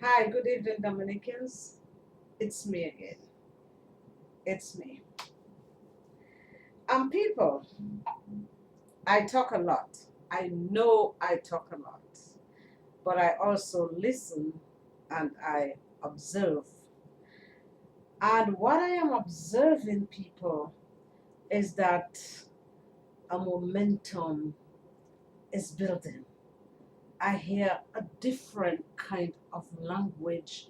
Hi, good evening, Dominicans. It's me again. It's me. People, I talk a lot. I know I talk a lot, but I also listen and I observe. And what I am observing, people, is that a momentum is building. I hear a different kind of language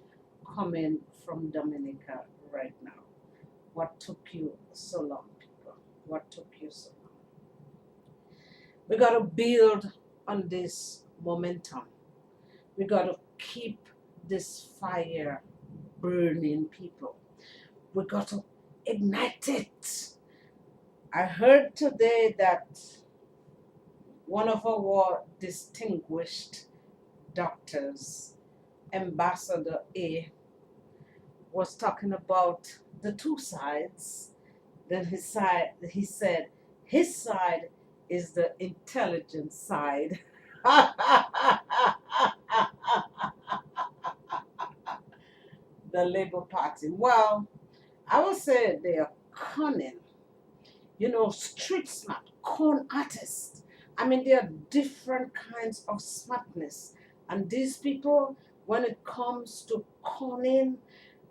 coming from Dominica right now. What took you so long, people? What took you so long? We got to build on this momentum. We got to keep this fire burning, people. We got to ignite it. I heard today that one of our distinguished doctors, Ambassador A, was talking about the two sides. Then he said his side is the intelligent side. The Labour Party. Well, I would say they are cunning, street smart, con artists. I mean, there are different kinds of smartness. And these people, when it comes to conning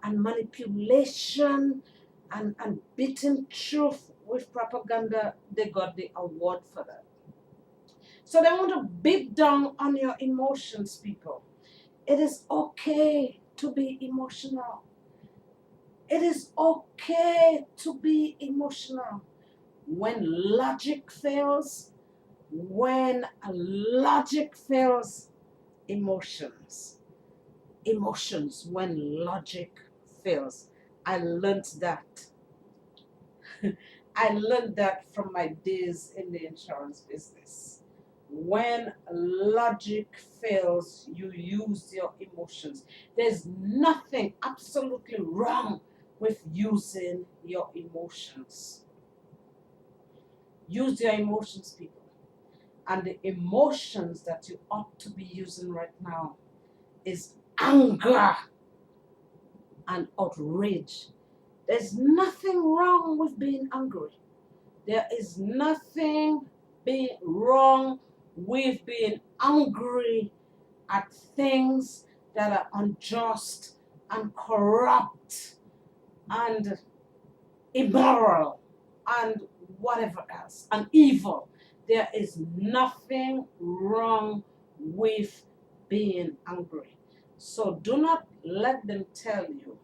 and manipulation and beating truth with propaganda, they got the award for that. So they want to beat down on your emotions, people. It is okay to be emotional. It is okay to be emotional. When logic fails, when logic fails, emotions. Emotions when logic fails. I learned that. I learned that from my days in the insurance business. When logic fails, you use your emotions. There's nothing absolutely wrong with using your emotions. Use your emotions, people. And the emotions that you ought to be using right now is anger and outrage. There's nothing wrong with being angry. There is nothing wrong with being angry at things that are unjust and corrupt and immoral and whatever else and evil. There is nothing wrong with being angry. So do not let them tell you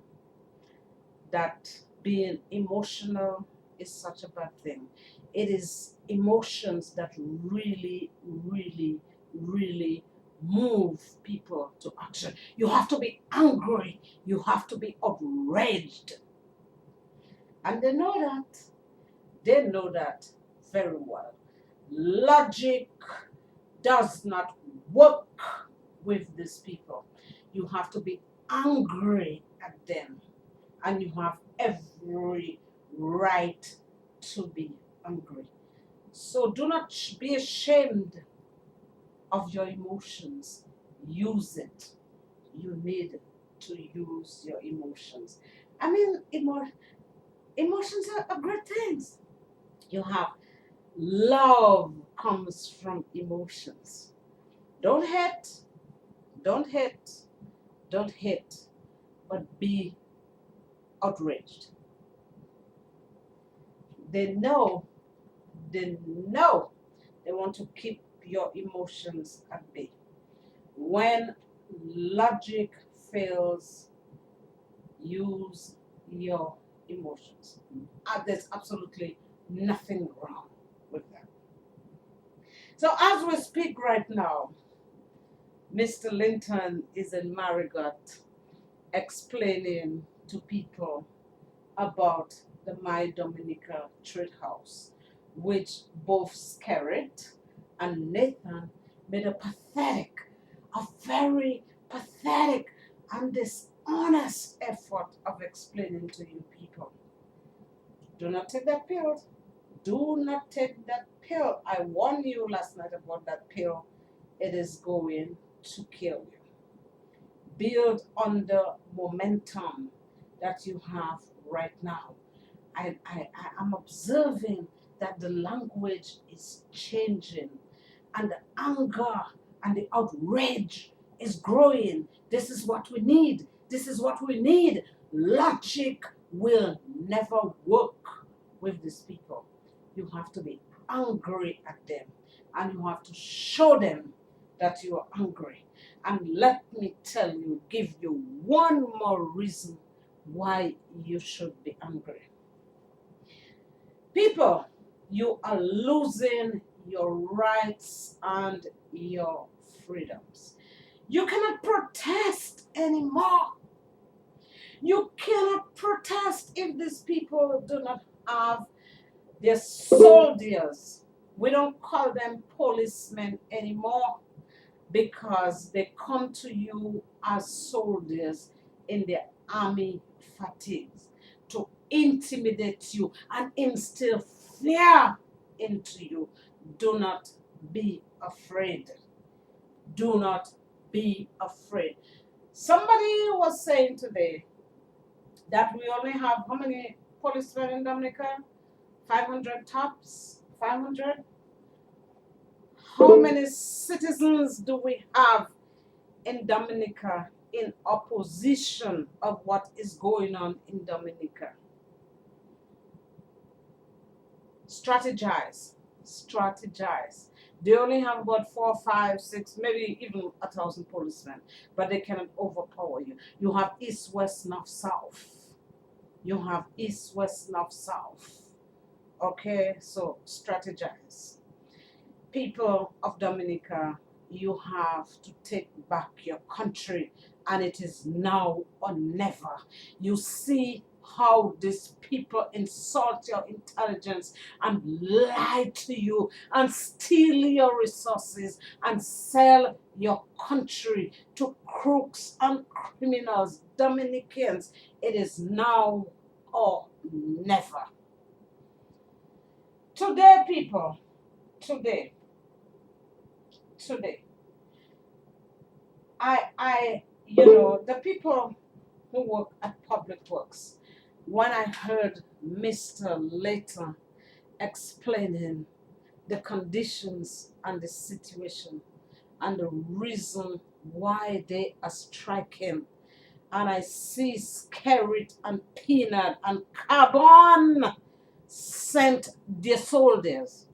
that being emotional is such a bad thing. It is emotions that really, really, really move people to action. You have to be angry, you have to be outraged. And they know that. They know that very well. Logic does not work with these people. You have to be angry at them, and you have every right to be angry. So do not be ashamed of your emotions. Use it. You need to use your emotions. I mean, emotions are great things. You have love comes from emotions. Don't hate, don't hate, don't hate, but be outraged. They know, they know they want to keep your emotions at bay. When logic fails, use your emotions. There's absolutely nothing wrong with that. So as we speak right now, Mr. Linton is in Marigot explaining to people about the My Dominica Trade House, which both Skerrit and Nathan made a very pathetic and dishonest effort of explaining to you people. Do not take that pill. Do not take that pill. I warned you last night about that pill. It is going to kill you. build on the momentum that you have right now. I'm observing that the language is changing and the anger and the outrage is growing. This is what we need. This is what we need. Logic will never work with these people. You have to be angry at them and you have to show them that you are angry. And let me tell you, give you one more reason why you should be angry. People, you are losing your rights and your freedoms. You cannot protest anymore. You cannot protest if these people do not have their soldiers. We don't call them policemen anymore because they come to you as soldiers in their army fatigues to intimidate you and instill fear into you. Do not be afraid. Do not be afraid. Somebody was saying today that we only have how many policemen in Dominica? 500 tops? 500? How many citizens do we have in Dominica in opposition of what is going on in Dominica? Strategize. Strategize. They only have about 4, 5, 6, maybe even 1,000 policemen, but they cannot overpower you. You have east, west, north, south. You have east, west, north, south. Okay, so strategize. People of Dominica, you have to take back your country, and it is now or never. You see how these people insult your intelligence and lie to you and steal your resources and sell your country to crooks and criminals, Dominicans. It is now or never. Today, people, today, the people who work at Public Works, when I heard Mr. Layton explaining the conditions and the situation and the reason why they are striking, and I see Skerrit and Peanut and Carbon sent their soldiers.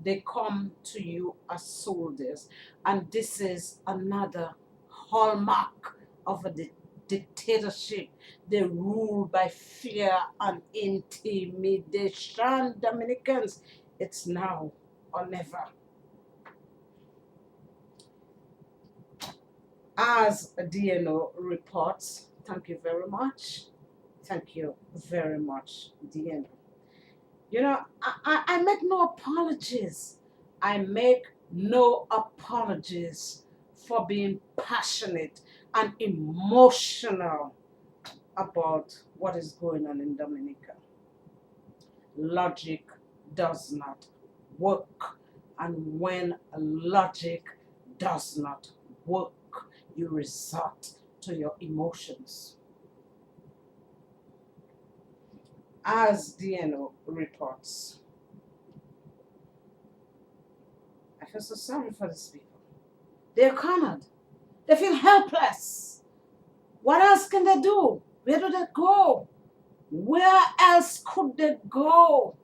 They come to you as soldiers, and this is another hallmark of a dictatorship. They rule by fear and intimidation. Dominicans, it's now or never. As DNO reports, thank you very much. Thank you very much, DNO. I make no apologies. I make no apologies for being passionate and emotional about what is going on in Dominica. Logic does not work. And when logic does not work, you resort to your emotions. As DNO reports, I feel so sorry for these people. They're cornered. They feel helpless. What else can they do? Where do they go? Where else could they go?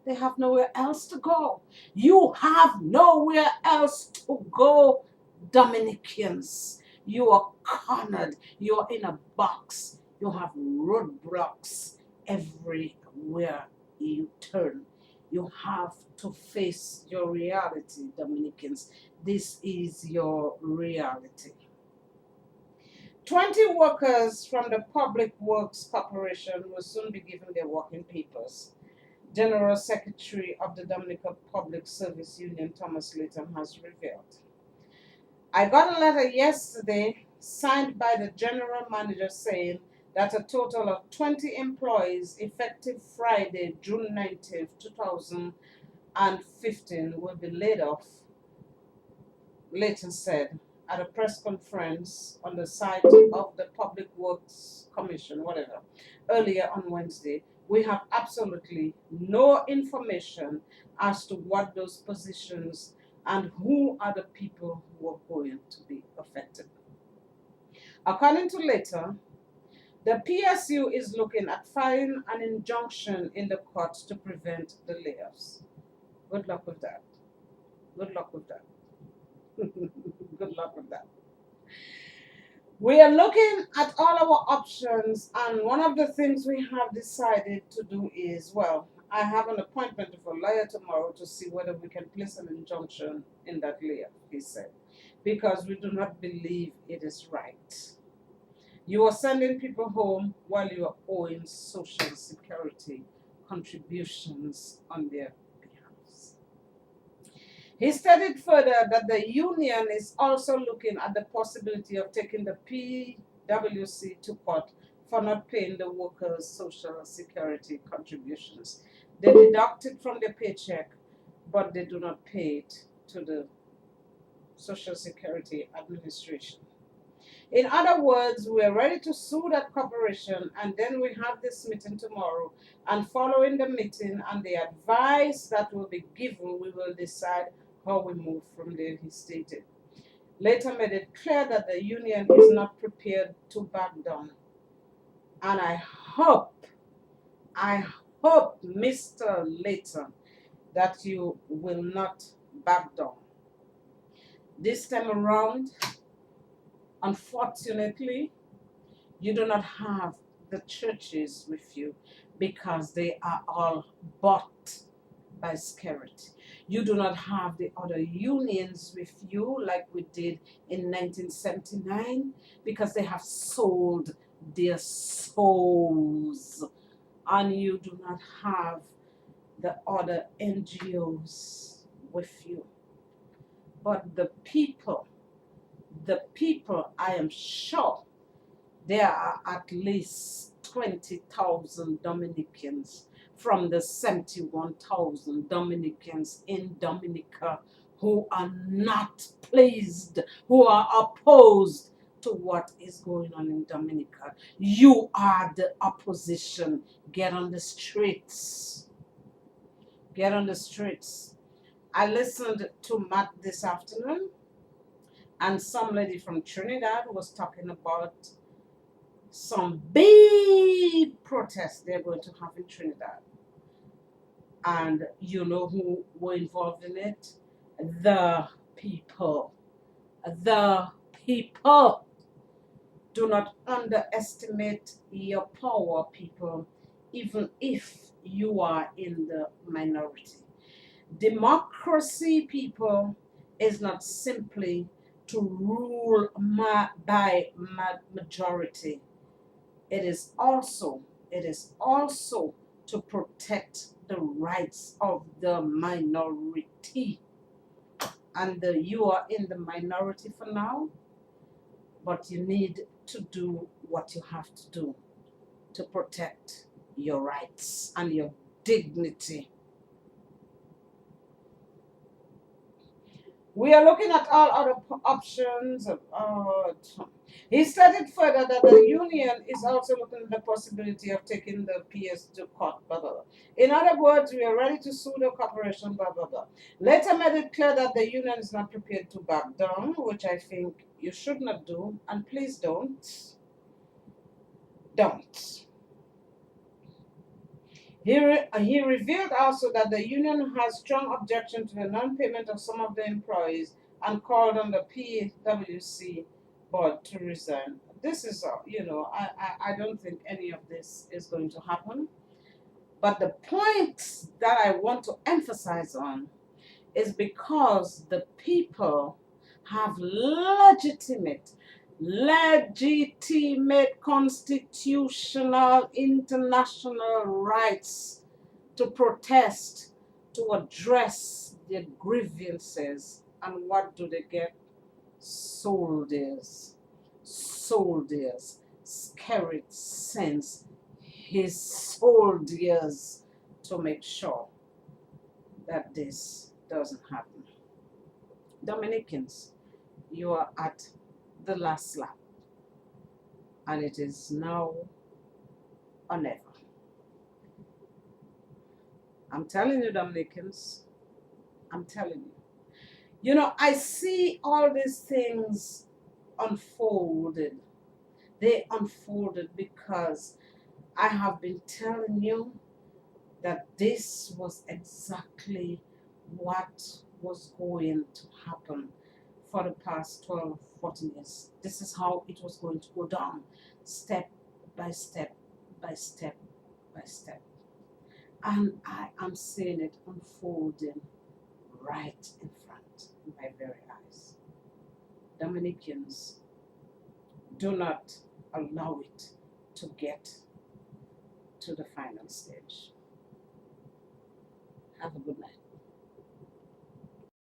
They have nowhere else to go. You have nowhere else to go, Dominicans. You are cornered. You are in a box. You have roadblocks everywhere you turn. You have to face your reality, Dominicans. This is your reality. 20 workers from the Public Works Corporation will soon be given their working papers. General Secretary of the Dominica Public Service Union, Thomas Layton, has revealed. I got a letter yesterday signed by the general manager saying that a total of 20 employees effective Friday, June 19th, 2015 will be laid off, Layton said at a press conference on the site of the Public Works Commission, whatever, earlier on Wednesday. We have absolutely no information as to what those positions and who are the people who are going to be affected. According to Later, the PSU is looking at filing an injunction in the court to prevent the layoffs. Good luck with that. Good luck with that. Good luck with that. We are looking at all our options, and one of the things we have decided to do is, well, I have an appointment with a lawyer tomorrow to see whether we can place an injunction in that layoff, he said, because we do not believe it is right. You are sending people home while you are owing Social Security contributions on their behalf. He stated further that the union is also looking at the possibility of taking the PWC to court for not paying the workers' Social Security contributions. They deduct it from their paycheck, but they do not pay it to the Social Security Administration. In other words, we are ready to sue that corporation, and then we have this meeting tomorrow, and following the meeting and the advice that will be given, we will decide how we move from there, he stated. Later made it clear that the union is not prepared to back down. And I hope, Mr. Later, that you will not back down. This time around, unfortunately, you do not have the churches with you because they are all bought by Skerrit. You do not have the other unions with you like we did in 1979 because they have sold their souls. And you do not have the other NGOs with you. But the people, I am sure there are at least 20,000 Dominicans from the 71,000 Dominicans in Dominica who are not pleased, who are opposed to what is going on in Dominica. You are the opposition. Get on the streets. Get on the streets. I listened to Matt this afternoon, and some lady from Trinidad was talking about some big protests they're going to have in Trinidad. And you know who were involved in it? The people. The people. Do not underestimate your power, people, even if you are in the minority. Democracy, people, is not simply to rule by majority. It is also to protect the rights of the minority. And you are in the minority for now, but you need to do what you have to do to protect your rights and your dignity. We are looking at all other options. He stated further that the union is also looking at the possibility of taking the PS to court, blah, blah, blah. In other words, we are ready to sue the corporation, blah, blah, blah. Later made it clear that the union is not prepared to back down, which I think you should not do, and please don't. Don't. He revealed also that the union has strong objection to the non-payment of some of the employees and called on the PWC board to resign. This is, I don't think any of this is going to happen. But the point that I want to emphasize on is because the people have legitimate constitutional international rights to protest, to address their grievances. And what do they get? Soldiers. Skerrit sends his soldiers to make sure that this doesn't happen. Dominicans, you are at the last lap, and it is now or never. I'm telling you, Dominicans, I'm telling you. You know, I see all these things unfolded. They unfolded because I have been telling you that this was exactly what was going to happen for the past 12, 14 years. This is how it was going to go down, step by step, by step, by step. And I am seeing it unfolding right in front of my very eyes. Dominicans, do not allow it to get to the final stage. Have a good night.